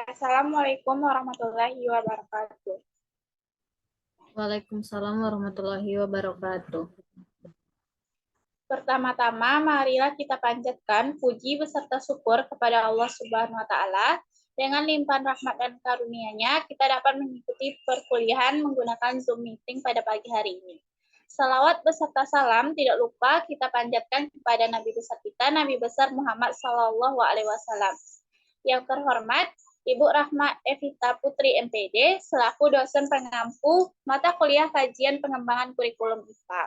Assalamualaikum warahmatullahi wabarakatuh. Waalaikumsalam warahmatullahi wabarakatuh. Pertama-tama, marilah kita panjatkan puji beserta syukur kepada Allah Subhanahu wa Ta'ala. Dengan limpahan rahmat dan karunia-Nya, kita dapat mengikuti perkuliahan menggunakan Zoom meeting pada pagi hari ini. Salawat beserta salam tidak lupa kita panjatkan kepada Nabi besar kita, Nabi besar Muhammad Sallallahu Alaihi Wasallam. Yang terhormat, Ibu Rahma Evita Putri MPD, selaku dosen pengampu mata kuliah kajian pengembangan kurikulum IPA.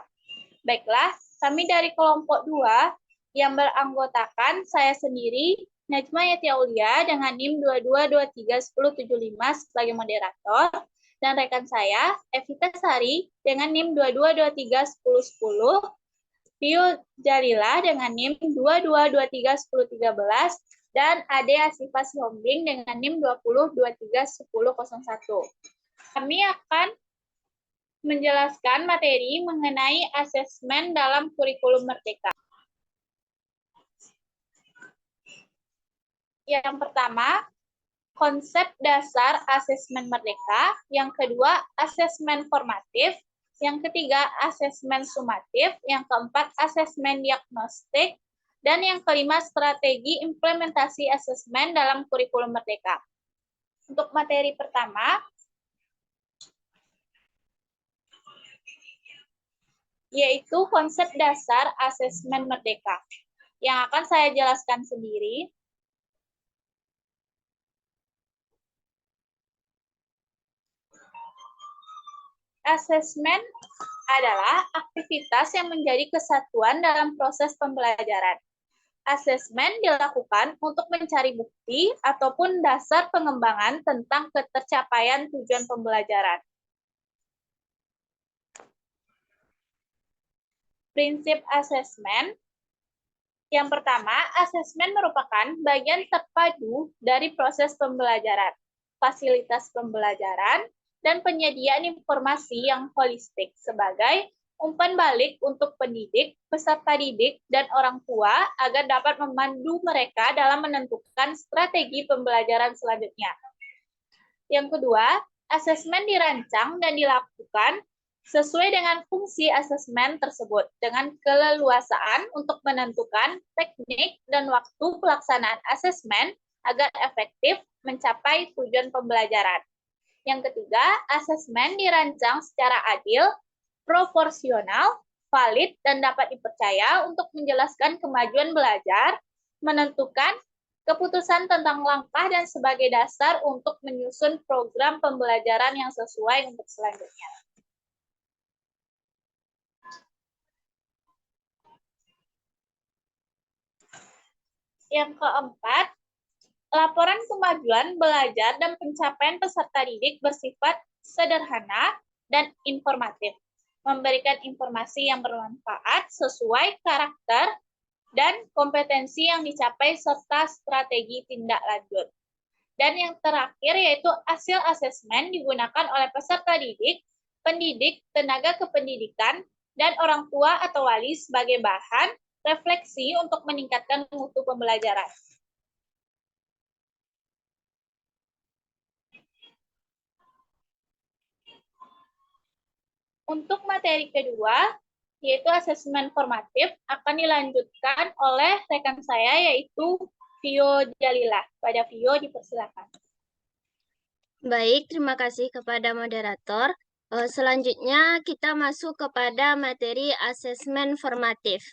Baiklah, kami dari kelompok 2 yang beranggotakan saya sendiri, Najma Yati Aulia dengan NIM 22231075 sebagai moderator, dan rekan saya, Evita Sari dengan NIM 22231010, Pio Jalila dengan NIM 22231013, dan Ade Asifah Sihombing dengan NIM 20231001. Kami akan menjelaskan materi mengenai asesmen dalam kurikulum Merdeka. Yang pertama, konsep dasar asesmen Merdeka. Yang kedua, asesmen formatif. Yang ketiga, asesmen sumatif. Yang keempat, asesmen diagnostik. Dan yang kelima, strategi implementasi asesmen dalam kurikulum Merdeka. Untuk materi pertama, yaitu konsep dasar asesmen Merdeka, yang akan saya jelaskan sendiri. Asesmen adalah aktivitas yang menjadi kesatuan dalam proses pembelajaran. Asesmen dilakukan untuk mencari bukti ataupun dasar pengembangan tentang ketercapaian tujuan pembelajaran. Prinsip asesmen. Yang pertama, asesmen merupakan bagian terpadu dari proses pembelajaran, fasilitas pembelajaran, dan penyediaan informasi yang holistik sebagai umpan balik untuk pendidik, peserta didik, dan orang tua agar dapat memandu mereka dalam menentukan strategi pembelajaran selanjutnya. Yang kedua, asesmen dirancang dan dilakukan sesuai dengan fungsi asesmen tersebut dengan keleluasaan untuk menentukan teknik dan waktu pelaksanaan asesmen agar efektif mencapai tujuan pembelajaran. Yang ketiga, asesmen dirancang secara adil, proporsional, valid, dan dapat dipercaya untuk menjelaskan kemajuan belajar, menentukan keputusan tentang langkah dan sebagai dasar untuk menyusun program pembelajaran yang sesuai untuk selanjutnya. Yang keempat, laporan kemajuan belajar dan pencapaian peserta didik bersifat sederhana dan informatif, memberikan informasi yang bermanfaat sesuai karakter dan kompetensi yang dicapai serta strategi tindak lanjut. Dan yang terakhir yaitu hasil asesmen digunakan oleh peserta didik, pendidik, tenaga kependidikan, dan orang tua atau wali sebagai bahan refleksi untuk meningkatkan mutu pembelajaran. Untuk materi kedua, yaitu asesmen formatif, akan dilanjutkan oleh rekan saya, yaitu Vio Jalila. Pada Vio, dipersilakan. Baik, terima kasih kepada moderator. Selanjutnya kita masuk kepada materi asesmen formatif.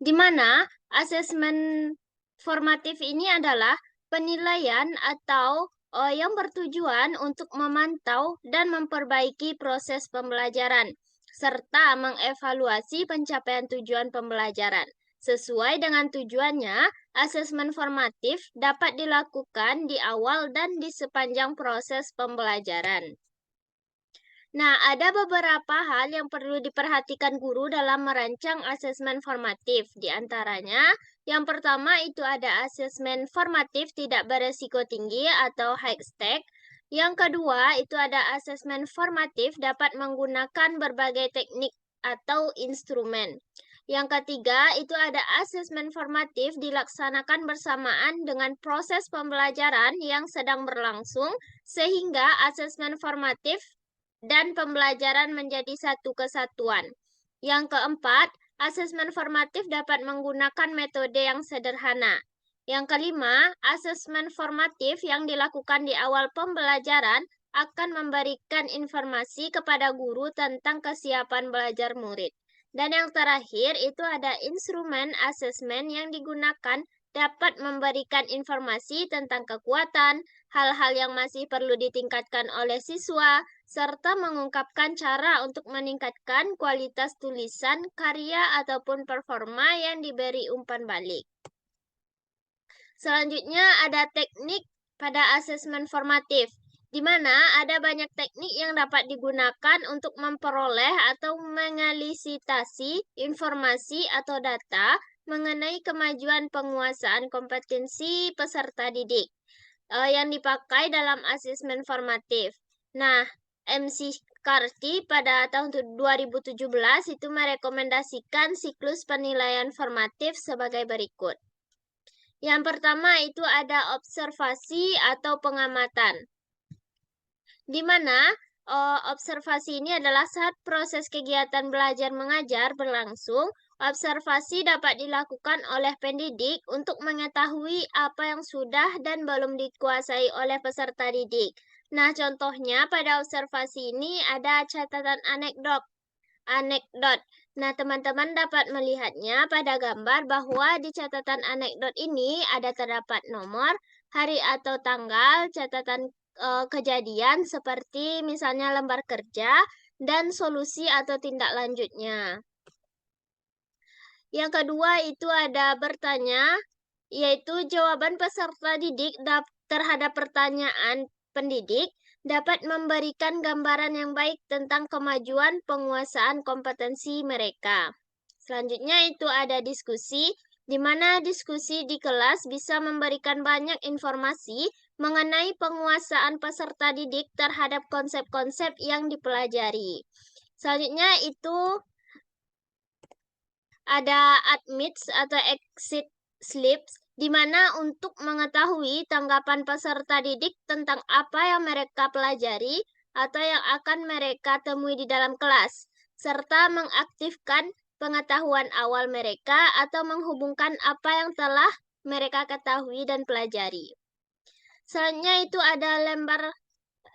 Di mana asesmen formatif ini adalah penilaian atau yang bertujuan untuk memantau dan memperbaiki proses pembelajaran, serta mengevaluasi pencapaian tujuan pembelajaran. Sesuai dengan tujuannya, asesmen formatif dapat dilakukan di awal dan di sepanjang proses pembelajaran. Nah, ada beberapa hal yang perlu diperhatikan guru dalam merancang asesmen formatif. Di antaranya, yang pertama itu ada asesmen formatif tidak beresiko tinggi atau high stake. Yang kedua itu ada asesmen formatif dapat menggunakan berbagai teknik atau instrumen. Yang ketiga, itu ada asesmen formatif dilaksanakan bersamaan dengan proses pembelajaran yang sedang berlangsung, sehingga asesmen formatif dan pembelajaran menjadi satu kesatuan. Yang keempat, asesmen formatif dapat menggunakan metode yang sederhana. Yang kelima, asesmen formatif yang dilakukan di awal pembelajaran akan memberikan informasi kepada guru tentang kesiapan belajar murid. Dan yang terakhir itu ada instrumen asesmen yang digunakan dapat memberikan informasi tentang kekuatan, hal-hal yang masih perlu ditingkatkan oleh siswa, serta mengungkapkan cara untuk meningkatkan kualitas tulisan, karya, ataupun performa yang diberi umpan balik. Selanjutnya ada teknik pada asesmen formatif, di mana ada banyak teknik yang dapat digunakan untuk memperoleh atau mengelisitasi informasi atau data mengenai kemajuan penguasaan kompetensi peserta didik yang dipakai dalam asesmen formatif. Nah, McCarthy pada tahun 2017 itu merekomendasikan siklus penilaian formatif sebagai berikut. Yang pertama itu ada observasi atau pengamatan, di mana observasi ini adalah saat proses kegiatan belajar mengajar berlangsung. Observasi dapat dilakukan oleh pendidik untuk mengetahui apa yang sudah dan belum dikuasai oleh peserta didik. Nah, contohnya pada observasi ini ada catatan anekdot. Nah, teman-teman dapat melihatnya pada gambar bahwa di catatan anekdot ini ada terdapat nomor, hari atau tanggal, catatan kejadian seperti misalnya lembar kerja, dan solusi atau tindak lanjutnya. Yang kedua itu ada bertanya, yaitu jawaban peserta didik terhadap pertanyaan pendidik dapat memberikan gambaran yang baik tentang kemajuan penguasaan kompetensi mereka. Selanjutnya itu ada diskusi, di mana diskusi di kelas bisa memberikan banyak informasi mengenai penguasaan peserta didik terhadap konsep-konsep yang dipelajari. Selanjutnya itu ada admits atau exit slips, di mana untuk mengetahui tanggapan peserta didik tentang apa yang mereka pelajari atau yang akan mereka temui di dalam kelas, serta mengaktifkan pengetahuan awal mereka atau menghubungkan apa yang telah mereka ketahui dan pelajari. Selanjutnya itu ada lembar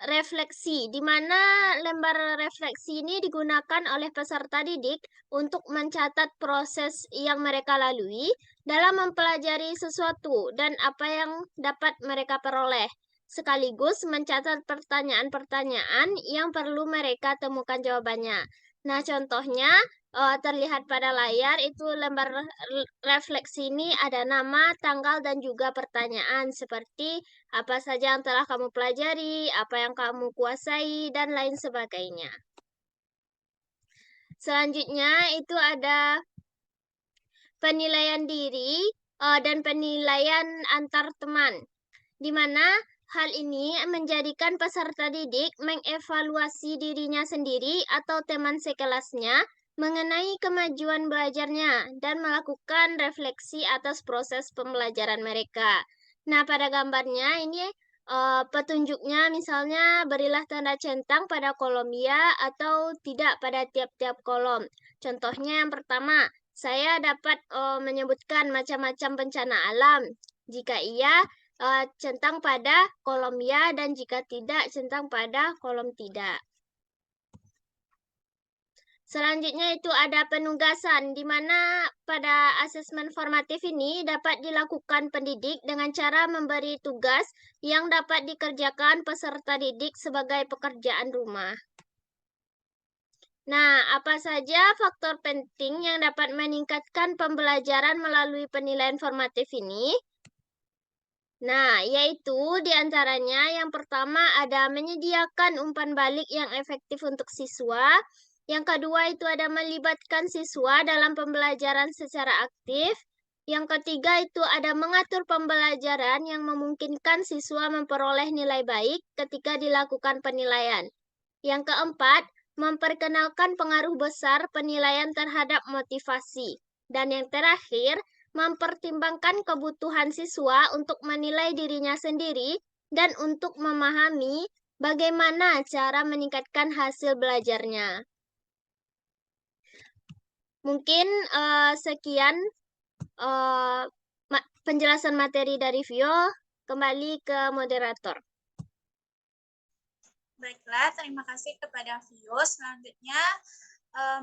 refleksi, di mana lembar refleksi ini digunakan oleh peserta didik untuk mencatat proses yang mereka lalui dalam mempelajari sesuatu dan apa yang dapat mereka peroleh, sekaligus mencatat pertanyaan-pertanyaan yang perlu mereka temukan jawabannya. Nah, contohnya terlihat pada layar itu lembar refleksi ini ada nama, tanggal, dan juga pertanyaan seperti apa saja yang telah kamu pelajari, apa yang kamu kuasai, dan lain sebagainya. Selanjutnya itu ada penilaian diri dan penilaian antar teman, di mana hal ini menjadikan peserta didik mengevaluasi dirinya sendiri atau teman sekelasnya mengenai kemajuan belajarnya dan melakukan refleksi atas proses pembelajaran mereka. Nah, pada gambarnya ini petunjuknya misalnya berilah tanda centang pada kolom ya atau tidak pada tiap-tiap kolom. Contohnya yang pertama, saya dapat menyebutkan macam-macam bencana alam. Jika iya, centang pada kolom ya, dan jika tidak, centang pada kolom tidak. Selanjutnya itu ada penugasan, di mana pada asesmen formatif ini dapat dilakukan pendidik dengan cara memberi tugas yang dapat dikerjakan peserta didik sebagai pekerjaan rumah. Nah, apa saja faktor penting yang dapat meningkatkan pembelajaran melalui penilaian formatif ini? Nah, yaitu diantaranya yang pertama ada menyediakan umpan balik yang efektif untuk siswa. Yang kedua itu ada melibatkan siswa dalam pembelajaran secara aktif. Yang ketiga itu ada mengatur pembelajaran yang memungkinkan siswa memperoleh nilai baik ketika dilakukan penilaian. Yang keempat, memperkenalkan pengaruh besar penilaian terhadap motivasi. Dan yang terakhir, mempertimbangkan kebutuhan siswa untuk menilai dirinya sendiri dan untuk memahami bagaimana cara meningkatkan hasil belajarnya. Mungkin sekian penjelasan materi dari Vio. Kembali ke moderator. Baiklah, terima kasih kepada Vio. Selanjutnya,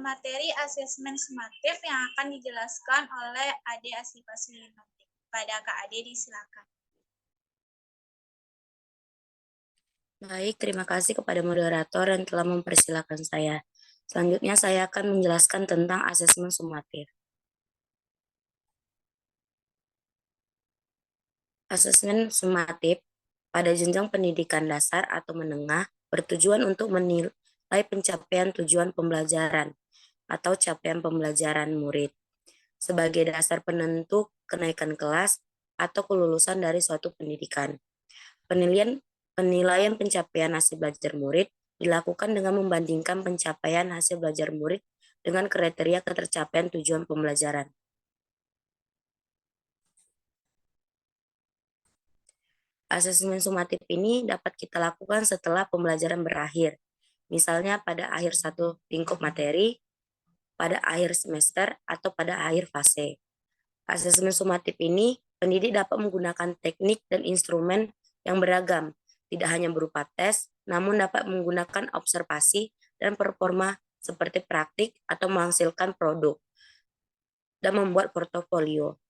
materi asesmen sumatif yang akan dijelaskan oleh Ade Asifa Sulinoti. Pada Kak Ade, disilakan. Baik, terima kasih kepada moderator yang telah mempersilahkan saya. Selanjutnya saya akan menjelaskan tentang asesmen sumatif. Asesmen sumatif pada jenjang pendidikan dasar atau menengah bertujuan untuk menilai pencapaian tujuan pembelajaran atau capaian pembelajaran murid sebagai dasar penentu kenaikan kelas atau kelulusan dari suatu pendidikan. Penilaian pencapaian hasil belajar murid dilakukan dengan membandingkan pencapaian hasil belajar murid dengan kriteria ketercapaian tujuan pembelajaran. Asesmen sumatif ini dapat kita lakukan setelah pembelajaran berakhir, misalnya pada akhir satu lingkup materi, pada akhir semester, atau pada akhir fase. Asesmen sumatif ini, pendidik dapat menggunakan teknik dan instrumen yang beragam, tidak hanya berupa tes, namun dapat menggunakan observasi dan performa seperti praktik atau menghasilkan produk dan membuat portofolio.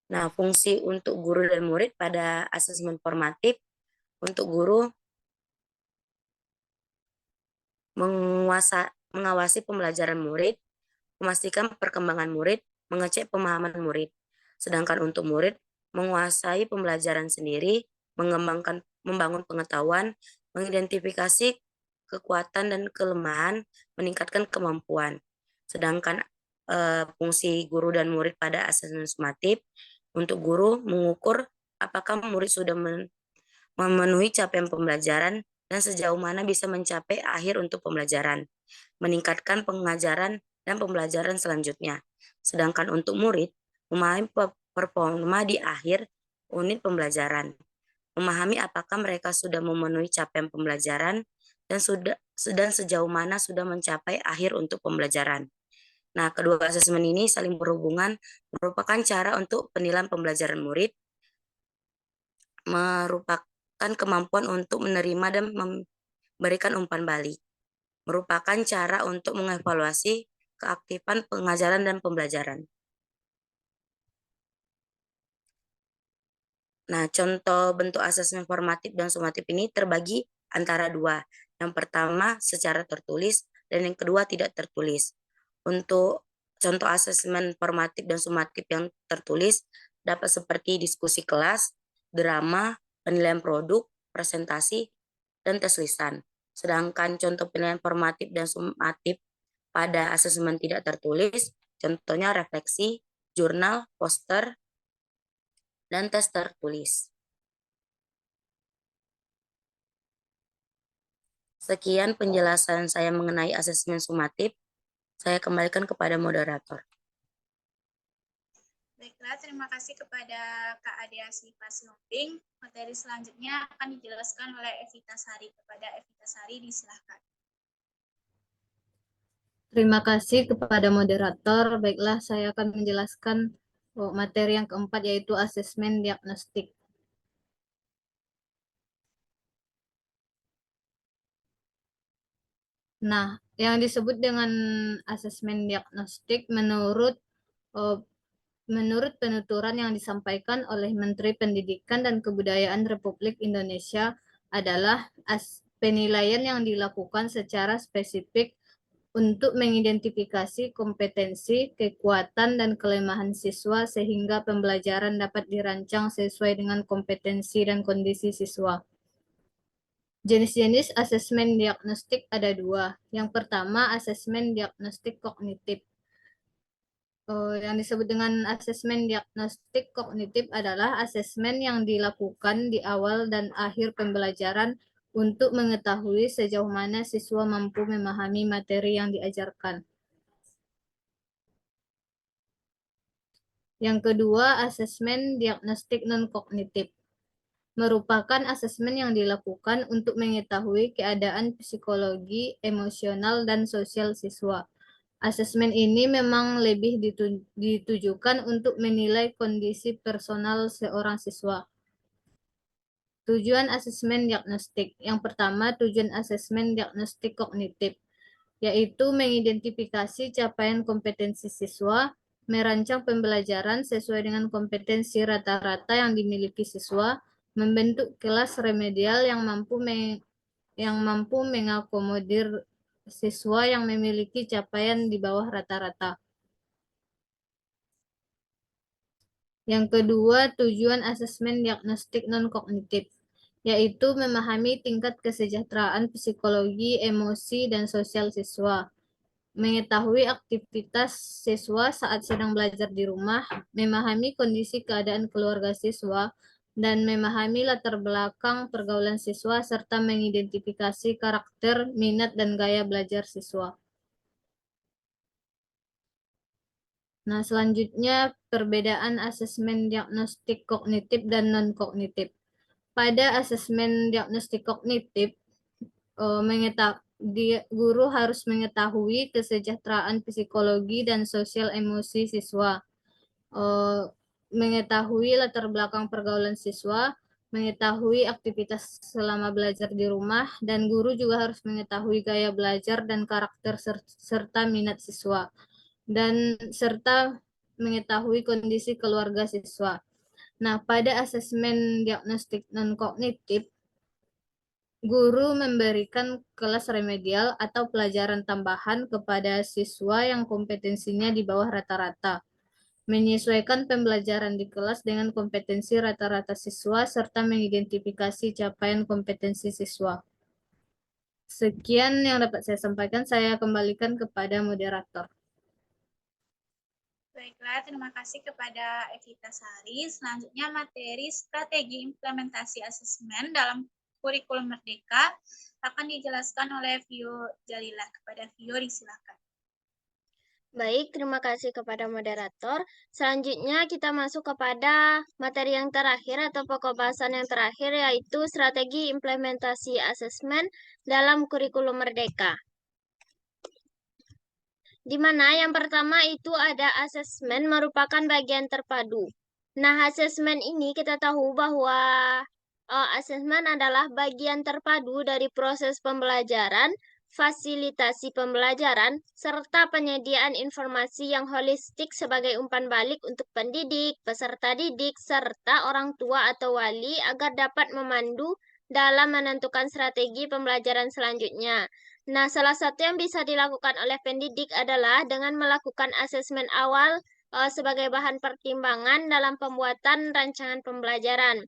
Nah, fungsi untuk guru dan murid pada asesmen formatif, untuk guru mengawasi pembelajaran murid, memastikan perkembangan murid, mengecek pemahaman murid. Sedangkan untuk murid, menguasai pembelajaran sendiri, membangun pengetahuan, mengidentifikasi kekuatan dan kelemahan, meningkatkan kemampuan. Sedangkan fungsi guru dan murid pada asesmen sumatif, untuk guru mengukur apakah murid sudah memenuhi capaian pembelajaran dan sejauh mana bisa mencapai akhir untuk pembelajaran, meningkatkan pengajaran dan pembelajaran selanjutnya. Sedangkan untuk murid, memahami performa di akhir unit pembelajaran, memahami apakah mereka sudah memenuhi capaian pembelajaran dan sejauh mana sudah mencapai akhir untuk pembelajaran. Nah, kedua asesmen ini saling berhubungan, merupakan cara untuk penilaian pembelajaran murid, merupakan kemampuan untuk menerima dan memberikan umpan balik, merupakan cara untuk mengevaluasi keaktifan pengajaran dan pembelajaran. Nah, contoh bentuk asesmen formatif dan sumatif ini terbagi antara dua. Yang pertama secara tertulis dan yang kedua tidak tertulis. Untuk contoh asesmen formatif dan sumatif yang tertulis dapat seperti diskusi kelas, drama, penilaian produk, presentasi, dan tes lisan. Sedangkan contoh penilaian formatif dan sumatif pada asesmen tidak tertulis, contohnya refleksi, jurnal, poster, dan tes tertulis. Sekian penjelasan saya mengenai asesmen sumatif. Saya kembalikan kepada moderator. Baiklah, terima kasih kepada Kak Ade Asifa Sulinoti. Materi selanjutnya akan dijelaskan oleh Evita Sari. Kepada Evita Sari, disilakan. Terima kasih kepada moderator. Baiklah, saya akan menjelaskan materi yang keempat, yaitu asesmen diagnostik. Nah, yang disebut dengan asesmen diagnostik menurut penuturan yang disampaikan oleh Menteri Pendidikan dan Kebudayaan Republik Indonesia adalah penilaian yang dilakukan secara spesifik untuk mengidentifikasi kompetensi, kekuatan, dan kelemahan siswa sehingga pembelajaran dapat dirancang sesuai dengan kompetensi dan kondisi siswa. Jenis-jenis asesmen diagnostik ada dua. Yang pertama, asesmen diagnostik kognitif. Yang disebut dengan asesmen diagnostik kognitif adalah asesmen yang dilakukan di awal dan akhir pembelajaran untuk mengetahui sejauh mana siswa mampu memahami materi yang diajarkan. Yang kedua, asesmen diagnostik non-kognitif. Merupakan asesmen yang dilakukan untuk mengetahui keadaan psikologi, emosional, dan sosial siswa. Asesmen ini memang lebih ditujukan untuk menilai kondisi personal seorang siswa. Tujuan asesmen diagnostik. Yang pertama, tujuan asesmen diagnostik kognitif, yaitu mengidentifikasi capaian kompetensi siswa, merancang pembelajaran sesuai dengan kompetensi rata-rata yang dimiliki siswa, membentuk kelas remedial yang mampu mengakomodir siswa yang memiliki capaian di bawah rata-rata. Yang kedua, tujuan asesmen diagnostik non-kognitif, yaitu memahami tingkat kesejahteraan psikologi, emosi, dan sosial siswa, mengetahui aktivitas siswa saat sedang belajar di rumah, memahami kondisi keadaan keluarga siswa, dan memahami latar belakang pergaulan siswa, serta mengidentifikasi karakter, minat, dan gaya belajar siswa. Nah, selanjutnya perbedaan asesmen diagnostik kognitif dan non-kognitif. Pada asesmen diagnostik kognitif, guru harus mengetahui kesejahteraan psikologi dan sosial emosi siswa, mengetahui latar belakang pergaulan siswa, mengetahui aktivitas selama belajar di rumah, dan guru juga harus mengetahui gaya belajar dan karakter serta minat siswa, dan serta mengetahui kondisi keluarga siswa. Nah, pada asesmen diagnostik non-kognitif, guru memberikan kelas remedial atau pelajaran tambahan kepada siswa yang kompetensinya di bawah rata-rata, menyesuaikan pembelajaran di kelas dengan kompetensi rata-rata siswa, serta mengidentifikasi capaian kompetensi siswa. Sekian yang dapat saya sampaikan, saya kembalikan kepada moderator. Baiklah, terima kasih kepada Evita Sari. Selanjutnya materi strategi implementasi asesmen dalam kurikulum Merdeka akan dijelaskan oleh Vio Jalila. Kepada Vio, disilakan. Baik, terima kasih kepada moderator. Selanjutnya kita masuk kepada materi yang terakhir atau pokok bahasan yang terakhir, yaitu strategi implementasi asesmen dalam kurikulum Merdeka. Di mana yang pertama itu ada asesmen merupakan bagian terpadu. Nah, asesmen ini kita tahu bahwa asesmen adalah bagian terpadu dari proses pembelajaran, fasilitasi pembelajaran, serta penyediaan informasi yang holistik sebagai umpan balik untuk pendidik, peserta didik, serta orang tua atau wali agar dapat memandu dalam menentukan strategi pembelajaran selanjutnya. Nah, salah satu yang bisa dilakukan oleh pendidik adalah dengan melakukan asesmen awal sebagai bahan pertimbangan dalam pembuatan rancangan pembelajaran.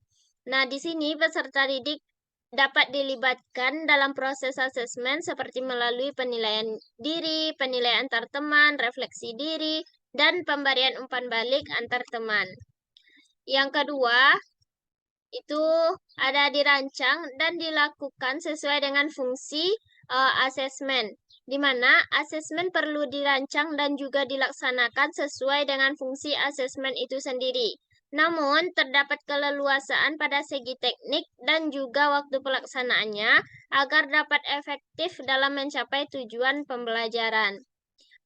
Nah, di sini peserta didik dapat dilibatkan dalam proses asesmen seperti melalui penilaian diri, penilaian antar teman, refleksi diri, dan pemberian umpan balik antar teman. Yang kedua, itu ada dirancang dan dilakukan sesuai dengan fungsi asesmen, di mana asesmen perlu dirancang dan juga dilaksanakan sesuai dengan fungsi asesmen itu sendiri. Namun, terdapat keleluasaan pada segi teknik dan juga waktu pelaksanaannya agar dapat efektif dalam mencapai tujuan pembelajaran.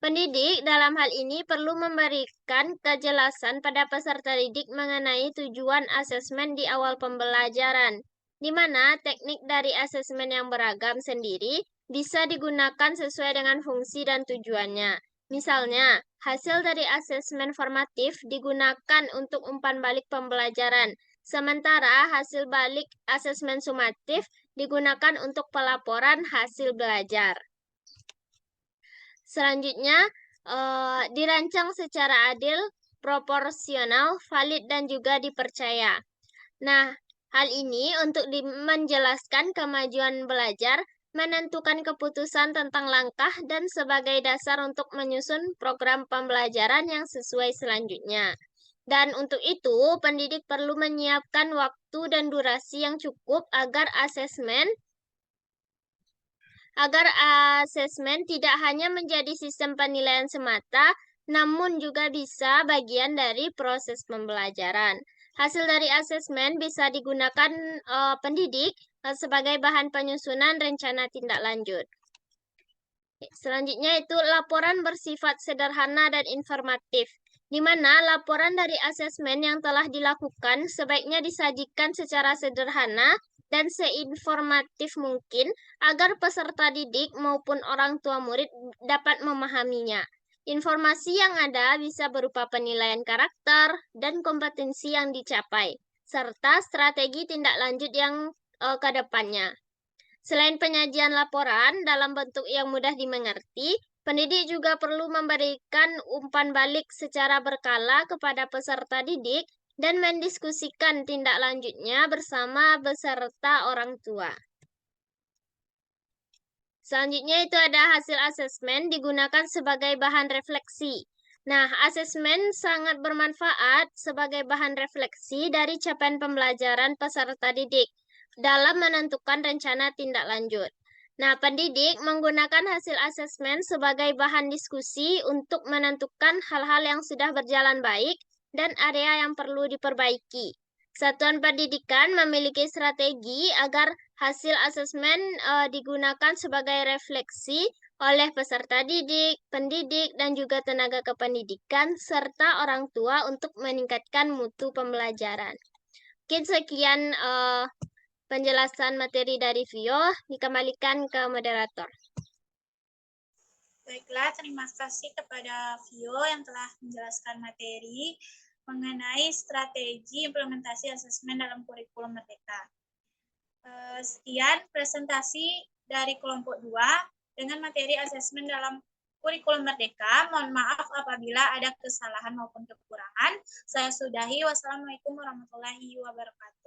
Pendidik dalam hal ini perlu memberikan kejelasan pada peserta didik mengenai tujuan asesmen di awal pembelajaran, di mana teknik dari asesmen yang beragam sendiri bisa digunakan sesuai dengan fungsi dan tujuannya. Misalnya, hasil dari asesmen formatif digunakan untuk umpan balik pembelajaran, sementara hasil balik asesmen sumatif digunakan untuk pelaporan hasil belajar. Selanjutnya, dirancang secara adil, proporsional, valid, dan juga dipercaya. Nah, hal ini untuk menjelaskan kemajuan belajar, menentukan keputusan tentang langkah, dan sebagai dasar untuk menyusun program pembelajaran yang sesuai selanjutnya. Dan untuk itu, pendidik perlu menyiapkan waktu dan durasi yang cukup agar asesmen agar asesmen tidak hanya menjadi sistem penilaian semata, namun juga bisa bagian dari proses pembelajaran. Hasil dari asesmen bisa digunakan pendidik sebagai bahan penyusunan rencana tindak lanjut. Selanjutnya itu laporan bersifat sederhana dan informatif, di mana laporan dari asesmen yang telah dilakukan sebaiknya disajikan secara sederhana dan seinformatif mungkin agar peserta didik maupun orang tua murid dapat memahaminya. Informasi yang ada bisa berupa penilaian karakter dan kompetensi yang dicapai, serta strategi tindak lanjut yang ke depannya. Selain penyajian laporan dalam bentuk yang mudah dimengerti, pendidik juga perlu memberikan umpan balik secara berkala kepada peserta didik dan mendiskusikan tindak lanjutnya bersama beserta orang tua. Selanjutnya itu ada hasil asesmen digunakan sebagai bahan refleksi. Nah, asesmen sangat bermanfaat sebagai bahan refleksi dari capaian pembelajaran peserta didik dalam menentukan rencana tindak lanjut. Nah, pendidik menggunakan hasil asesmen sebagai bahan diskusi untuk menentukan hal-hal yang sudah berjalan baik dan area yang perlu diperbaiki. Satuan pendidikan memiliki strategi agar hasil asesmen digunakan sebagai refleksi oleh peserta didik, pendidik, dan juga tenaga kependidikan, serta orang tua untuk meningkatkan mutu pembelajaran. Mungkin sekian penjelasan materi dari Vio, dikembalikan ke moderator. Baiklah, terima kasih kepada Vio yang telah menjelaskan materi mengenai strategi implementasi asesmen dalam kurikulum Merdeka. Sekian presentasi dari kelompok 2 dengan materi asesmen dalam kurikulum Merdeka. Mohon maaf apabila ada kesalahan maupun kekurangan. Saya sudahi. Wassalamualaikum warahmatullahi wabarakatuh.